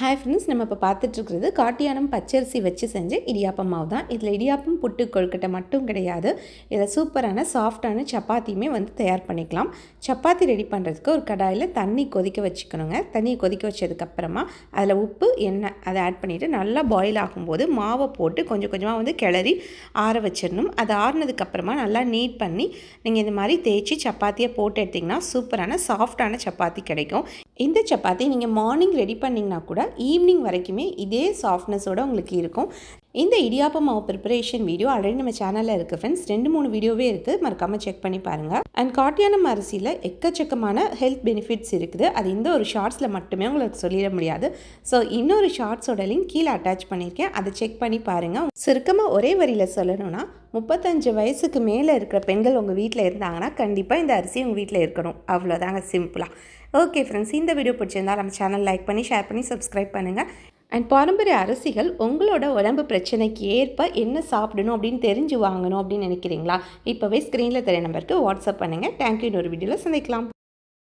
Hi friends, நம்ம இப்போ பார்த்துட்ருக்கிறது காட்டியானம் பச்சரிசி வச்சு செஞ்ச இடியாப்பம் மாவு தான். இதில் இடியாப்பம் புட்டு கொழுக்கட்டை மட்டும் கிடையாது, இதில் சூப்பரான சாஃப்டான சப்பாத்தியுமே தயார் பண்ணிக்கலாம். சப்பாத்தி ரெடி பண்ணுறதுக்கு ஒரு கடாயில் தண்ணி கொதிக்க வச்சுக்கணுங்க. தண்ணியை கொதிக்க வச்சதுக்கப்புறமா அதில் உப்பு, எண்ணெய் அதை ஆட் பண்ணிவிட்டு நல்லா பாயில் ஆகும்போது மாவை போட்டு கொஞ்சம் கொஞ்சமாக கிளறி ஆற வச்சிடணும். அது ஆறுனதுக்கப்புறமா நல்லா நீட் பண்ணி நீங்கள் இந்த மாதிரி தேய்ச்சி சப்பாத்தியை போட்டு எடுத்திங்கன்னா சூப்பரான சாஃப்டான சப்பாத்தி கிடைக்கும். இந்த சப்பாத்தி நீங்கள் மார்னிங் ரெடி பண்ணிங்கன்னா கூட ஈவினிங் வரைக்குமே இதே சாஃப்ட்னஸோடு உங்களுக்கு இருக்கும். இந்த இடியாப்பம் மாவு ப்ரிப்பரேஷன் வீடியோ ஆல்ரெடி நம்ம சேனலில் இருக்குது ஃப்ரெண்ட்ஸ். 2-3 வீடியோவே இருக்குது, மறக்காமல் செக் பண்ணி பாருங்கள். அண்ட் காட்டியானம் அரிசியில் எக்கச்சக்கமான ஹெல்த் பெனிஃபிட்ஸ் இருக்குது. அது இந்த ஒரு ஷார்ட்ஸில் மட்டுமே உங்களுக்கு சொல்லிட முடியாது. ஸோ இன்னொரு ஷார்ட்ஸோட லிங்க் கீழே அட்டாச் பண்ணியிருக்கேன், அதை செக் பண்ணி பாருங்கள். சுருக்கமாக ஒரே வரியில் சொல்லணும்னா 35 வயசுக்கு மேலே இருக்கிற பெண்கள் உங்கள் வீட்டில் இருந்தாங்கன்னா கண்டிப்பாக இந்த அரிசி உங்கள் வீட்டில் இருக்கணும். அவ்வளோதாங்க, சிம்பிளாக. ஓகே ஃப்ரெண்ட்ஸ், இந்த வீடியோ பிடிச்சிருந்தால் நம்ம சேனல் லைக் பண்ணி ஷேர் பண்ணி சப்ஸ்கிரைப் பண்ணுங்கள். அண்ட் பாரம்பரிய அரிசிகள் உங்களோட உடம்பு பிரச்சனைக்கு ஏற்ப என்ன சாப்பிடணும் அப்படின்னு தெரிஞ்சு வாங்கணும் அப்படின்னு நினைக்கிறீங்களா? இப்போவே ஸ்க்ரீனில் தெரிய நம்பருக்கு வாட்ஸ்அப் பண்ணுங்கள். தேங்க்யூ. இன்னொரு வீடியோவில் சந்திக்கலாம்.